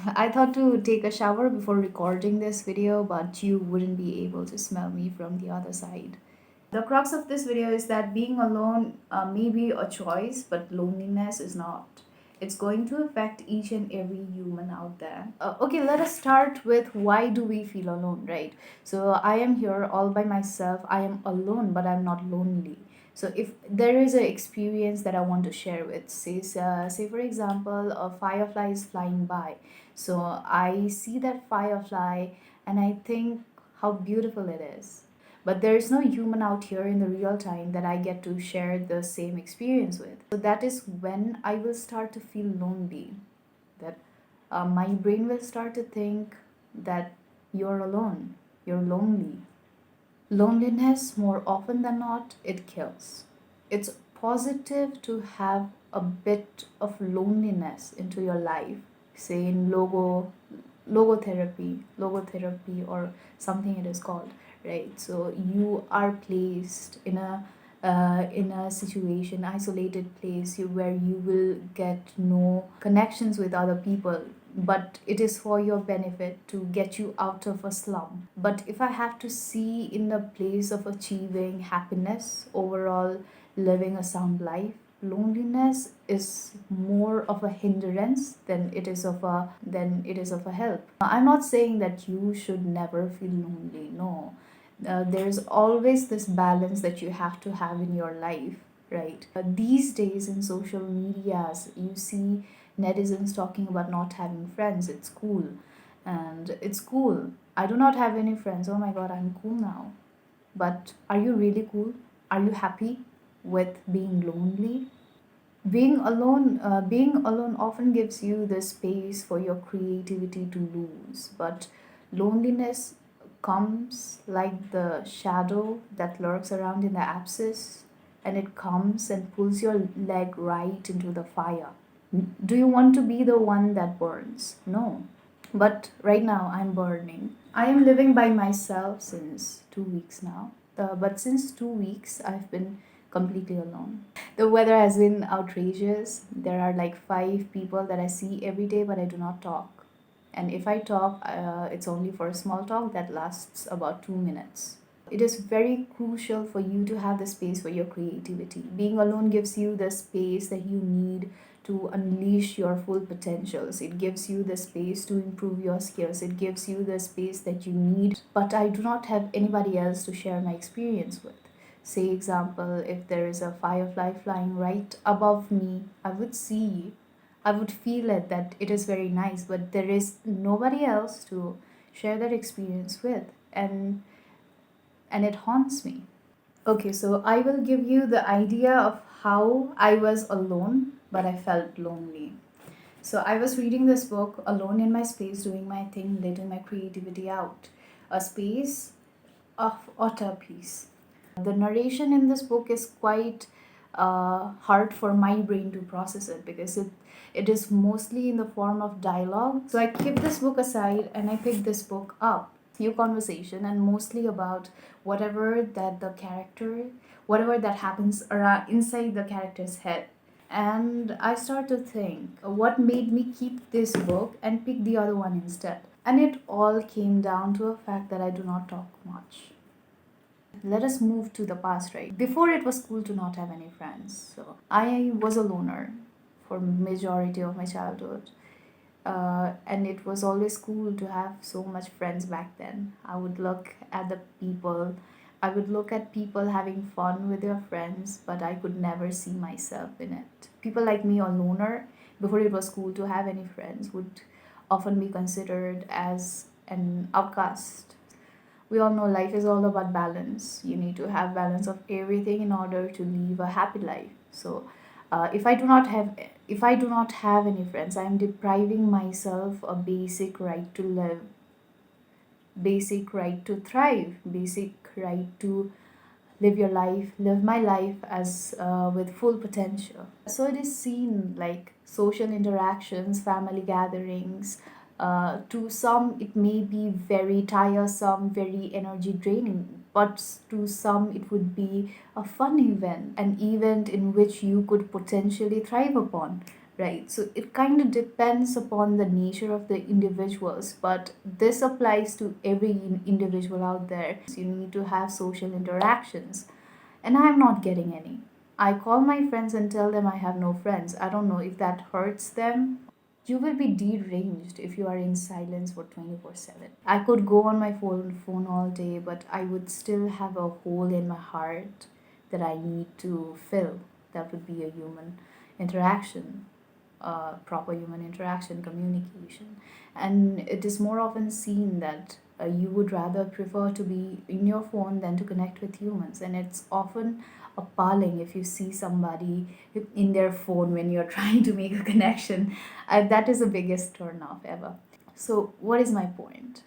I thought to take a shower before recording this video, but you wouldn't be able to smell me from the other side. The crux of this video is that being alone may be a choice, but loneliness is not. It's going to affect each and every human out there. Okay, let us start with why do we feel alone, right? So I am here all by myself. I am alone, but I'm not lonely. So if there is an experience that I want to share with, say for example, a firefly is flying by. So I see that firefly and I think how beautiful it is, but there is no human out here in the real time that I get to share the same experience with. So that is when I will start to feel lonely. That my brain will start to think that you're alone, you're lonely. Loneliness, more often than not, it kills. It's positive to have a bit of loneliness into your life, say in logotherapy or something it is called, right? So you are placed in a situation, isolated place where you will get no connections with other people, but it is for your benefit to get you out of a slum. But if I have to see in the place of achieving happiness, overall living a sound life, loneliness is more of a hindrance than it is of a help. I'm not saying that you should never feel lonely. No, there's always this balance that you have to have in your life, right? These days in social medias, you see netizens talking about not having friends. It's cool, and it's cool. I do not have any friends. Oh my god, I'm cool now. But are you really cool? Are you happy with being lonely? Being alone often gives you the space for your creativity to lose, but loneliness comes like the shadow that lurks around in the abscess, and it comes and pulls your leg right into the fire. Do you want to be the one that burns? No. But right now I'm burning. I am living by myself since 2 weeks now. But since 2 weeks, I've been completely alone. The weather has been outrageous. There are like 5 people that I see every day, but I do not talk. And if I talk, it's only for a small talk that lasts about 2 minutes. It is very crucial for you to have the space for your creativity. Being alone gives you the space that you need to unleash your full potentials. It gives you the space to improve your skills. It gives you the space that you need. But I do not have anybody else to share my experience with. Say example, if there is a firefly flying right above me, I would feel it that it is very nice, but there is nobody else to share that experience with. And it haunts me. Okay, so I will give you the idea of how I was alone, but I felt lonely. So I was reading this book alone in my space, doing my thing, letting my creativity out. A space of utter peace. The narration in this book is quite hard for my brain to process it because it is mostly in the form of dialogue. So I keep this book aside and I pick this book up. Few conversation and mostly about whatever that happens around inside the character's head. And I start to think what made me keep this book and pick the other one instead. And it all came down to a fact that I do not talk much. Let us move to the past, right? Before, it was cool to not have any friends, so I was a loner for majority of my childhood. And it was always cool to have so much friends back then. I would look at people having fun with their friends, but I could never see myself in it. People like me, a loner, before it was cool to have any friends, would often be considered as an outcast. We all know life is all about balance. You need to have balance of everything in order to live a happy life. So if I do not have any friends, I am depriving myself a basic right to live, basic right to thrive, basic right to live my life as with full potential. So it is seen like social interactions, family gatherings. To some, it may be very tiresome, very energy draining, but to some, it would be a fun event, an event in which you could potentially thrive upon. right? So it kind of depends upon the nature of the individuals, but this applies to every individual out there. You need to have social interactions, and I'm not getting any. I call my friends and tell them I have no friends. I don't know if that hurts them. You will be deranged if you are in silence for 24/7. I could go on my phone all day, but I would still have a hole in my heart that I need to fill. That would be a human interaction, proper human interaction, communication. And it is more often seen that you would rather prefer to be in your phone than to connect with humans. And it's often appalling if you see somebody in their phone when you're trying to make a connection. That is the biggest turn off ever. So, what is my point?